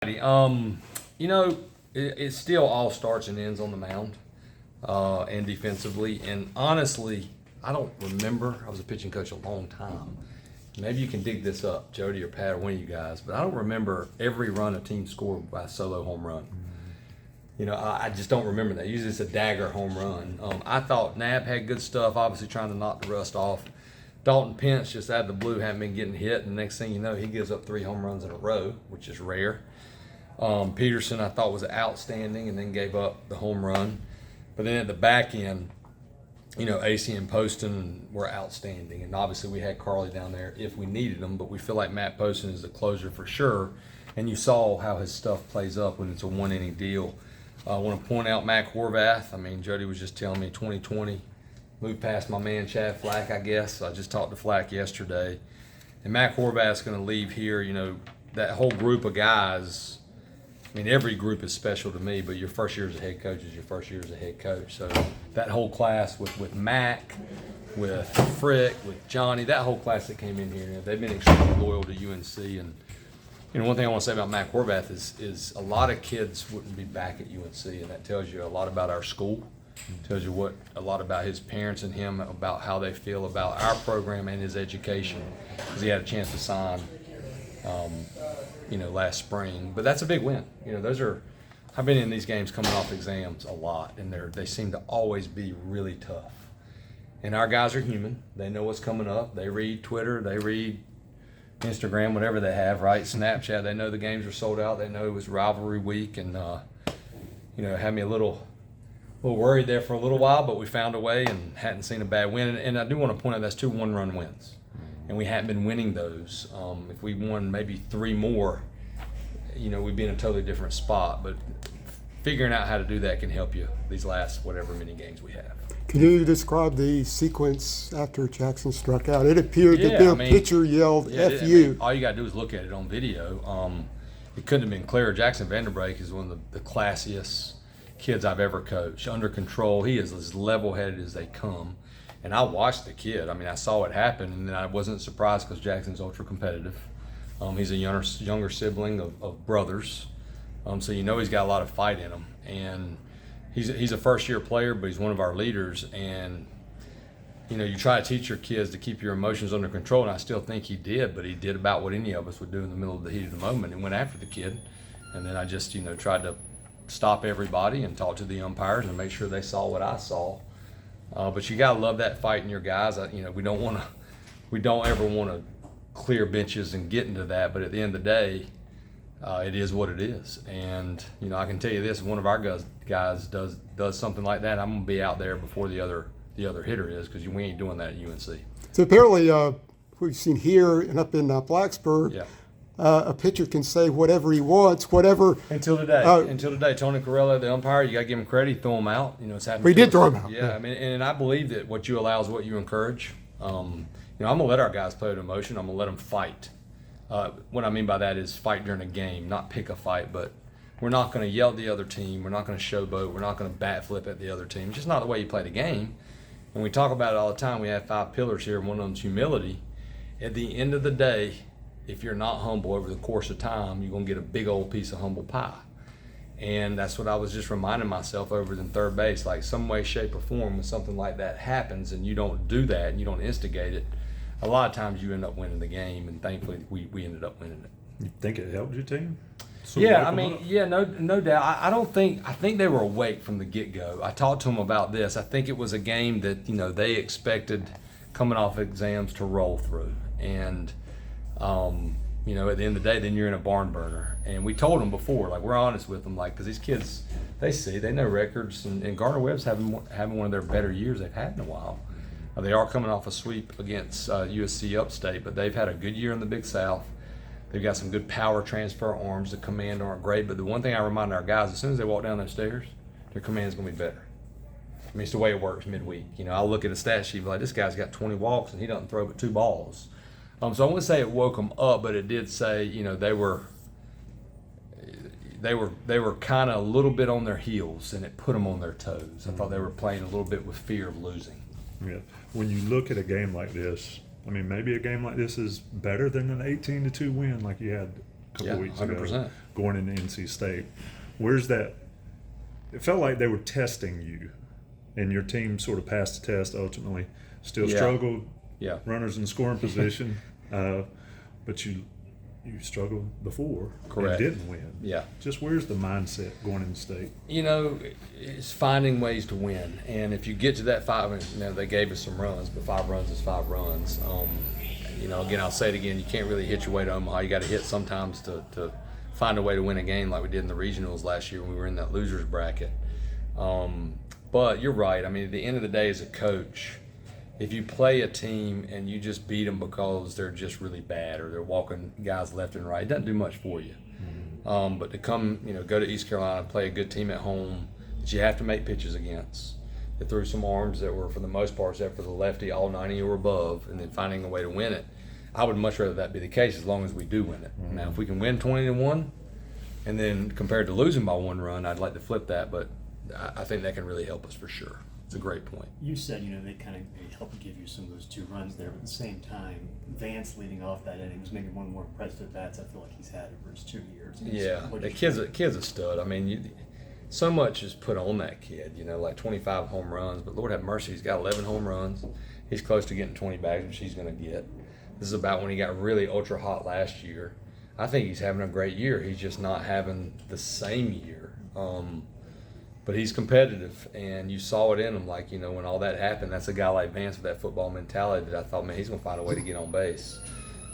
You know, it still all starts and ends on the mound and defensively. And honestly, I don't remember. I was a pitching coach a long time. Maybe you can dig this up, Jody or Pat or one of you guys, but I don't remember every run a team scored by a solo home run. You know, I just don't remember that. Usually it's a dagger home run. I thought Knapp had good stuff, obviously trying to knock the rust off. Dalton Pence just out of the blue hadn't been getting hit, and the next thing you know, he gives up 3 home runs in a row, which is rare. Peterson I thought was outstanding and then gave up the home run. But then at the back end, you know, AC and Poston were outstanding. And obviously we had Carly down there if we needed him, but we feel like Matt Poston is the closer for sure. And you saw how his stuff plays up when it's a one-inning deal. I want to point out Mac Horvath. I mean, Jody was just telling me 2020 moved past my man Chad Flack, I guess. I just talked to Flack yesterday. And Mac Horvath's going to leave here. You know, that whole group of guys, I mean, every group is special to me, but your first year as a head coach is your first year as a head coach. So that whole class with Mac, with Frick, with Johnny, that whole class that came in here, they've been extremely loyal to UNC. And you know, one thing I want to say about Mac Horvath is a lot of kids wouldn't be back at UNC, and that tells you a lot about our school. It tells you a lot about his parents and him, about how they feel about our program and his education, because he had a chance to sign you know, last spring. But that's a big win. You know, I've been in these games coming off exams a lot, and they seem to always be really tough. And our guys are human. They know what's coming up. They read Twitter. They read Instagram, whatever they have, right? Snapchat. They know the games are sold out. They know it was rivalry week, and you know, had me a little worried there for a little while, but we found a way and hadn't seen a bad win. And I do want to point out that's 2 one-run wins. And we hadn't been winning those. If we won maybe 3 more, you know, we'd be in a totally different spot. But figuring out how to do that can help you these last whatever many games we have. Can you describe the sequence after Jackson struck out? It appeared that their pitcher yelled "F you." All you got to do is look at it on video. It couldn't have been clearer. Jackson Vanderbrake is one of the classiest kids I've ever coached. Under control. He is as level-headed as they come. And I watched the kid. I mean, I saw it happen, and then I wasn't surprised because Jackson's ultra competitive. He's a younger sibling of brothers, so you know he's got a lot of fight in him. And he's a first-year player, but he's one of our leaders. And you know, you try to teach your kids to keep your emotions under control, and I still think he did. But he did about what any of us would do in the middle of the heat of the moment and went after the kid. And then I just, you know, tried to stop everybody and talk to the umpires and make sure they saw what I saw. But you gotta love that fight in your guys. You know, we don't ever want to clear benches and get into that. But at the end of the day, it is what it is. And you know, I can tell you this: if one of our guys does something like that, I'm gonna be out there before the other hitter is, because we ain't doing that at UNC. So apparently, we've seen here and up in Blacksburg. Yeah. A pitcher can say whatever he wants, whatever. Until today, Tony Corella, the umpire, you got to give him credit. He threw him out. You know, it's happened. We did throw him out. Yeah, I mean, and I believe that what you allow is what you encourage. You know, I'm gonna let our guys play with emotion. I'm gonna let them fight. What I mean by that is fight during a game, not pick a fight. But we're not gonna yell at the other team. We're not gonna showboat. We're not gonna bat flip at the other team. It's just not the way you play the game. And we talk about it all the time. We have 5 pillars here. One of them's humility. At the end of the day, if you're not humble over the course of time, you're going to get a big old piece of humble pie. And that's what I was just reminding myself over in third base. Like, some way, shape, or form, when something like that happens and you don't do that and you don't instigate it, a lot of times you end up winning the game. And thankfully, we ended up winning it. You think it helped your team? No doubt. I think they were awake from the get-go. I talked to them about this. I think it was a game that, you know, they expected coming off exams to roll through. And you know, at the end of the day, then you're in a barn burner. And we told them before, like, we're honest with them, like, because these kids, they know records, and Gardner-Webb's having one of their better years they've had in a while. They are coming off a sweep against USC Upstate, but they've had a good year in the Big South. They've got some good power transfer arms. The command aren't great, but the one thing I remind our guys, as soon as they walk down those stairs, their command's going to be better. I mean, it's the way it works midweek. You know, I'll look at a stat sheet like, this guy's got 20 walks and he doesn't throw but 2 balls. So I wouldn't say it woke them up, but it did say, you know, they were kind of a little bit on their heels, and it put them on their toes. I thought they were playing a little bit with fear of losing. Yeah. When you look at a game like this, I mean, maybe a game like this is better than an 18-2 win like you had a couple weeks 100%. ago. going into NC State. Where's that? It felt like they were testing you, and your team sort of passed the test ultimately. Still struggled. Yeah. Runners in scoring position, but you struggled before. Correct. And didn't win. Yeah. Just where's the mindset going into state? It's finding ways to win. And if you get to that 5, they gave us some runs, but 5 runs is 5 runs. Again, I'll say it again, you can't really hit your way to Omaha. You got to hit sometimes to find a way to win a game like we did in the regionals last year when we were in that losers bracket. But you're right. I mean, at the end of the day, as a coach, if you play a team and you just beat them because they're just really bad or they're walking guys left and right, it doesn't do much for you. But to come, go to East Carolina, play a good team at home that you have to make pitches against. They threw some arms that were, for the most part, except for the lefty, all 90 or above, and then finding a way to win it. I would much rather that be the case as long as we do win it. Now, if we can win 20-1, and then compared to losing by 1 run, I'd like to flip that, but I think that can really help us for sure. It's a great point. You said, they kind of helped give you some of those 2 runs there, but at the same time, Vance leading off that inning was maybe one of the more impressive bats I feel like he's had over his 2 years. Yeah, the kid's a stud. I mean, so much is put on that kid, like 25 home runs, but Lord have mercy, he's got 11 home runs. He's close to getting 20 bags, which he's going to get. This is about when he got really ultra hot last year. I think he's having a great year. He's just not having the same year. But he's competitive, and you saw it in him. Like, when all that happened, that's a guy like Vance with that football mentality that I thought, man, he's going to find a way to get on base.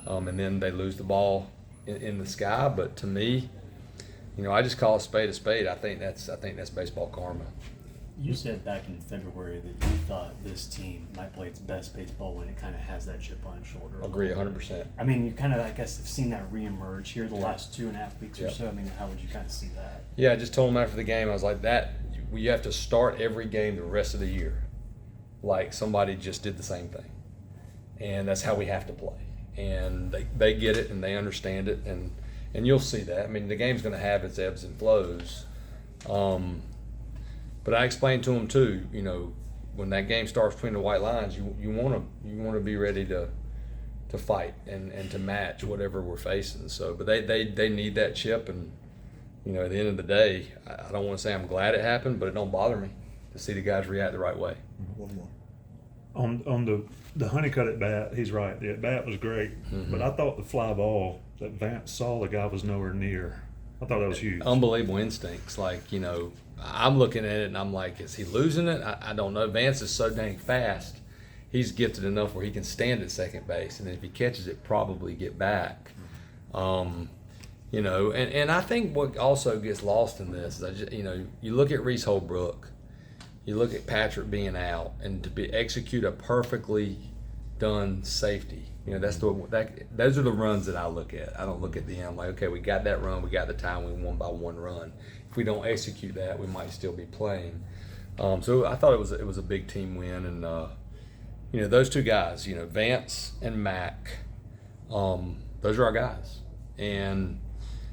And then they lose the ball in the sky. But to me, I just call a spade a spade. I think that's baseball karma. You said back in February that you thought this team might play its best baseball when it kind of has that chip on its shoulder. Agree 100%. I mean, you kind of, I guess, have seen that reemerge here the last 2.5 weeks or so. I mean, how would you kind of see that? Yeah, I just told him after the game, I was like, you have to start every game the rest of the year like somebody just did the same thing. And that's how we have to play. And they get it and they understand it, and you'll see that. I mean, the game's going to have its ebbs and flows. But I explained to them too, when that game starts between the white lines, you want to be ready to fight and to match whatever we're facing. So, but they need that chip, and at the end of the day, I don't want to say I'm glad it happened, but it don't bother me to see the guys react the right way. One more. On the Honeycutt at bat, he's right. The at bat was great, but I thought the fly ball that Vance saw, the guy was nowhere near. I thought that was huge. Unbelievable instincts. Like, I'm looking at it and I'm like, is he losing it? I don't know. Vance is so dang fast. He's gifted enough where he can stand at second base, and if he catches it, probably get back. And I think what also gets lost in this is, you look at Reese Holbrook, you look at Patrick being out, and to execute a perfectly done safety. Those are the runs that I look at. I don't look at them like, okay, we got that run, we got the time, we won by 1 run. If we don't execute that, we might still be playing. So I thought it was a big team win, and those 2 guys, Vance and Mac, those are our guys, and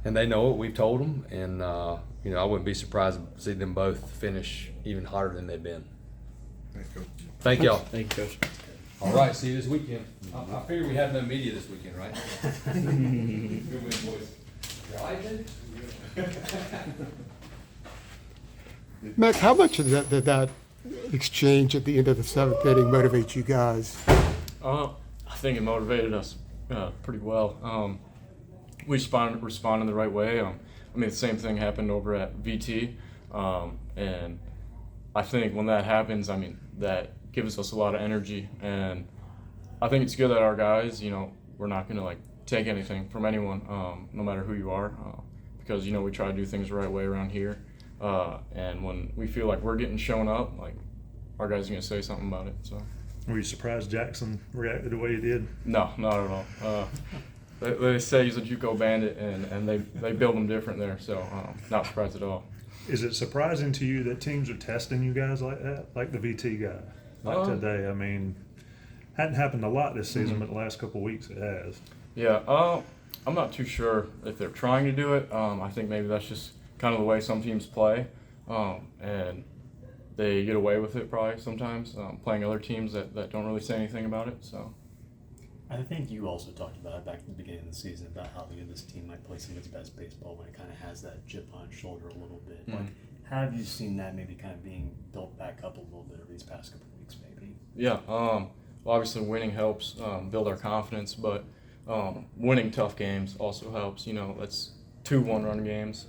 they know it. We've told them, and I wouldn't be surprised to see them both finish even hotter than they've been. Thanks, Coach. Thank y'all. Thank you, Coach. All right, see you this weekend. I figure we have no media this weekend, right? Good win, boys. You all right, then? Mac, how much did that exchange at the end of the 7th inning motivate you guys? I think it motivated us pretty well. We responded the right way. The same thing happened over at VT, and I think when that happens, that gives us a lot of energy, and I think it's good that our guys, we're not going to take anything from anyone, no matter who you are, because we try to do things the right way around here, and when we feel like we're getting shown up, our guys are going to say something about it. So, Were you surprised Jackson reacted the way he did? No, not at all. They say he's a JUCO bandit, and they build them different there, so not surprised at all. Is it surprising to you that teams are testing you guys like that, like the VT guy, today? Hadn't happened a lot this season, but the last couple of weeks it has. Yeah, I'm not too sure if they're trying to do it. I think maybe that's just kind of the way some teams play, and they get away with it probably sometimes, playing other teams that don't really say anything about it. So. I think you also talked about it back at the beginning of the season about how this team might play some of its best baseball when it kind of has that chip on its shoulder a little bit. Mm-hmm. Like, have you seen that maybe kind of being built back up a little bit over these past couple of weeks, maybe? Yeah. Well, obviously winning helps build our confidence, but winning tough games also helps. You know, that's 2 one-run games,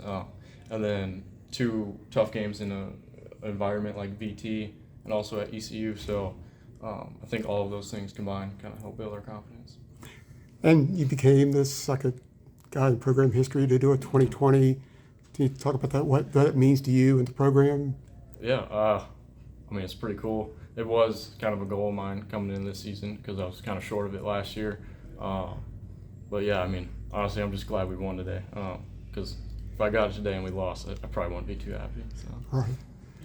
and then 2 tough games in an environment like VT and also at ECU. So I think all of those things combined kind of help build our confidence. And you became the second guy in program history to do a 2020. Can you talk about that, what that means to you and the program? Yeah, I mean, it's pretty cool. It was kind of a goal of mine coming in this season because I was kind of short of it last year. But yeah, I mean, honestly, I'm just glad we won today because if I got it today and we lost, I probably wouldn't be too happy. So. All right.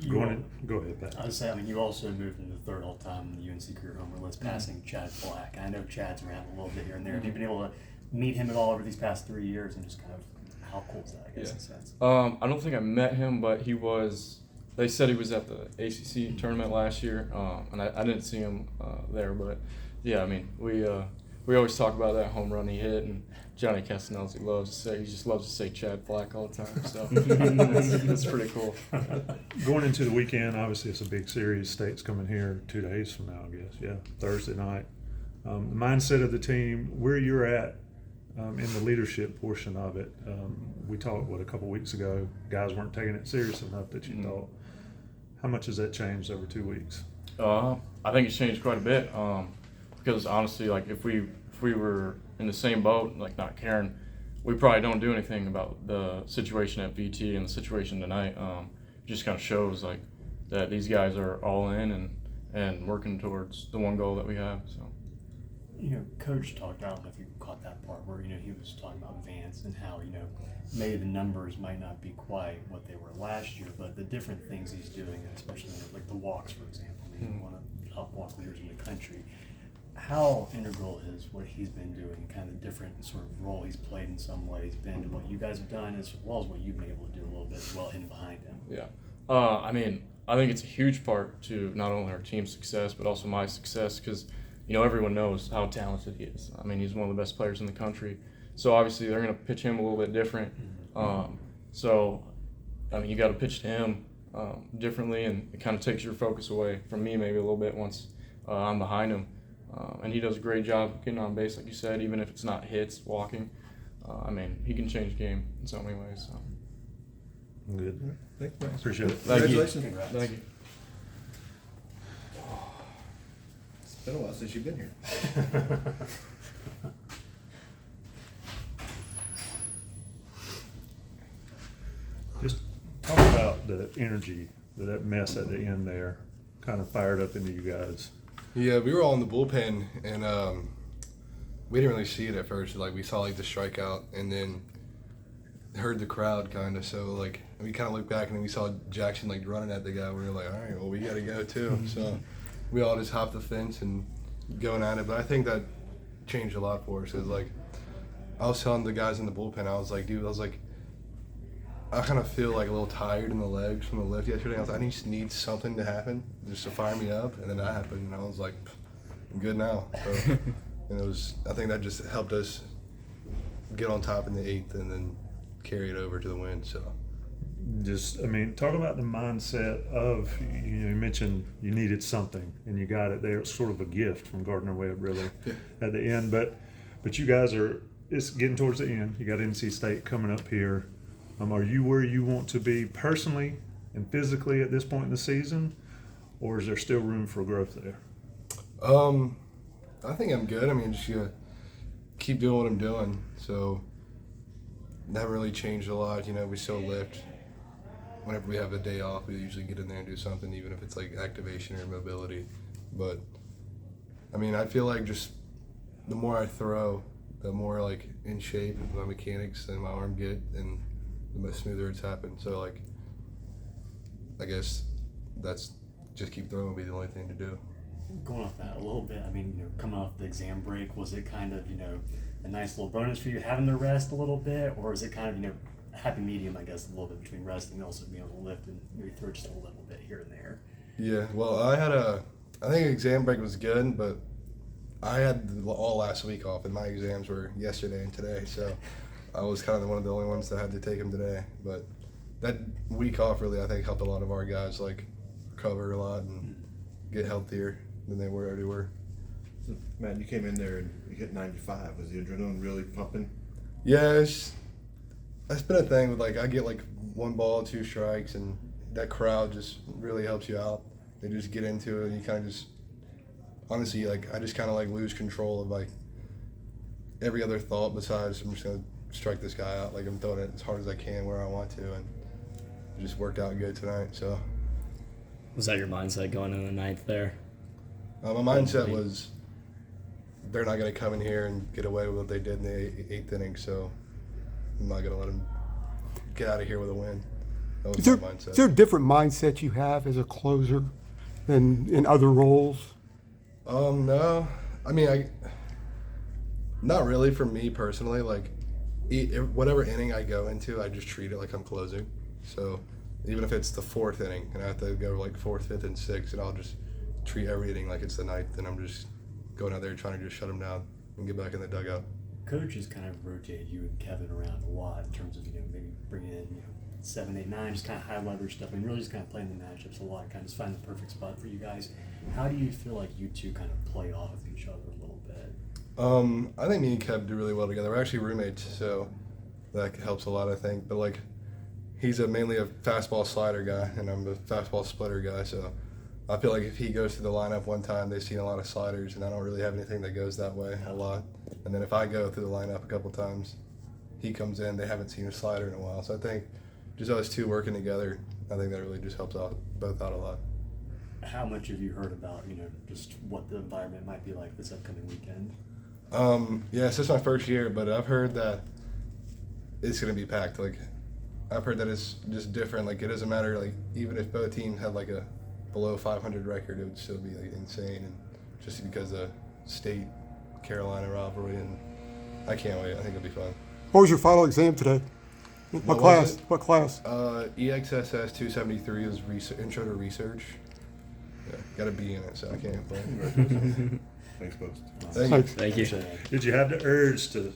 Go ahead, Pat. I would say, I mean, you also moved into the 3rd all-time in the UNC career homer list, passing Chad Black. I know Chad's around a little bit here and there. Have you been able to meet him at all over these past 3 years, and just kind of how cool is that, I guess, in a sense? I don't think I met him, but he was. They said he was at the ACC tournament last year, and I didn't see him there. But yeah, I mean, we always talk about that home run he hit, and Johnny Castanels, he just loves to say Chad Black all the time. So that's pretty cool. Going into the weekend, obviously it's a big series. State's coming here 2 days from now, I guess. Yeah, Thursday night. The mindset of the team, where you're at in the leadership portion of it. We talked, a couple weeks ago, guys weren't taking it serious enough that you thought. How much has that changed over 2 weeks? I think it's changed quite a bit because honestly, like if we were in the same boat, like not caring, we probably don't do anything about the situation at VT and the situation tonight. It just kind of shows like that these guys are all in and working towards the one goal that we have. So. You know, Coach talked, I don't know if you caught that part where, you know, he was talking about Vance and how, you know, maybe the numbers might not be quite what they were last year, but the different things he's doing, especially like the walks, for example, I mean, one of the top walk leaders in the country. How integral is what he's been doing, kind of the different sort of role he's played in some ways, been to what you guys have done as well as what you've been able to do a little bit as well in behind him? Yeah. I mean, I think it's a huge part to not only our team's success, but also my success because, you know, everyone knows how talented he is. I mean, he's one of the best players in the country. So obviously they're going to pitch him a little bit different. So, I mean, you got to pitch to him differently, and it kind of takes your focus away from me maybe a little bit once I'm behind him. And he does a great job getting on base, like you said, even if it's not hits, walking. I mean, he can change the game in so many ways. So. Good. Thank you. Appreciate it. Thank you. Congratulations. Congrats. Thank you. It's been a while since you've been here. Just talk about the energy that mess at the end there kind of fired up into you guys. Yeah, we were all in the bullpen, and we didn't really see it at first. Like, we saw, like, the strikeout, and then heard the crowd kind of. So, like, we kind of looked back, and then we saw Jackson, like, running at the guy. We were like, all right, well, we got to go, too. So we all just hopped the fence and going at it. But I think that changed a lot for us. Because, like, I was telling the guys in the bullpen, I was like, dude, I kind of feel like a little tired in the legs from the lift yesterday. I was like, I just need something to happen just to fire me up, and then that happened, and I was like, I'm good now. So, and I think that just helped us get on top in the 8th and then carry it over to the win. So, I mean, talk about the mindset of, you mentioned you needed something and you got it there. It's sort of a gift from Gardner-Webb, really, at the end. But you guys it's getting towards the end. You got NC State coming up here. Are you where you want to be personally and physically at this point in the season, or is there still room for growth there? I think I'm good. I mean, just keep doing what I'm doing. So that really changed a lot. You know, we still lift. Whenever we have a day off, we usually get in there and do something, even if it's like activation or mobility. But I mean, I feel like just the more I throw, the more like in shape my mechanics and my arm get, and the smoother it's happened. So, like, I guess that's just keep throwing would be the only thing to do. Going off that a little bit, I mean, coming off the exam break, was it kind of, a nice little bonus for you having to rest a little bit, or is it kind of, a happy medium, I guess, a little bit between resting and also being able to lift and maybe throw just a little bit here and there? Yeah, well, I think exam break was good, but I had all last week off, and my exams were yesterday and today, so I was kind of one of the only ones that had to take them today. But that week off really, I think, helped a lot of our guys like recover a lot and get healthier than they already were. Matt, you came in there and you hit 95. Was the adrenaline really pumping? Yeah, that's been a thing with like I get like 1 ball, 2 strikes, and that crowd just really helps you out. They just get into it, and you kind of just honestly like I just kind of like lose control of like every other thought besides I'm just gonna strike this guy out. Like I'm throwing it as hard as I can where I want to, and it just worked out good tonight. So Was that your mindset going into the ninth there? my mindset was they're not going to come in here and get away with what they did in the 8th inning, so I'm not going to let them get out of here with a win. That was my mindset. Is there a different mindset you have as a closer than in other roles? No. I mean, not really for me personally. Like, whatever inning I go into, I just treat it like I'm closing. So even if it's the 4th inning and I have to go like 4th, 5th, and 6th, and I'll just treat every inning like it's the 9th, and I'm just going out there trying to just shut them down and get back in the dugout. Coaches kind of rotate you and Kevin around a lot in terms of, maybe bringing in, 7, 8, 9, just kind of high leverage stuff, and really just kind of playing the matchups a lot, kind of just find the perfect spot for you guys. How do you feel like you two kind of play off of each other a little bit? I think me and Kev do really well together. We're actually roommates, so that helps a lot, I think. But like, he's mainly a fastball slider guy, and I'm a fastball splitter guy. So I feel like if he goes to the lineup one time, they've seen a lot of sliders, and I don't really have anything that goes that way a lot. And then if I go through the lineup a couple times, he comes in, they haven't seen a slider in a while. So I think just us two working together, I think that really just helps out both out a lot. How much have you heard about, just what the environment might be like this upcoming weekend? Yeah, it's just my first year, but I've heard that it's going to be packed. Like, I've heard that it's just different. Like, it doesn't matter. Like, even if both teams had like a below 500 record, it would still be like insane. And just because of state Carolina rivalry, and I can't wait. I think it'll be fun. What was your final exam today? What class? was it? What class? EXSS 273 is intro to research. Yeah, got a B in it, so I can't complain. Thanks, Poston. Thank you. Thank you. Did you have the urge to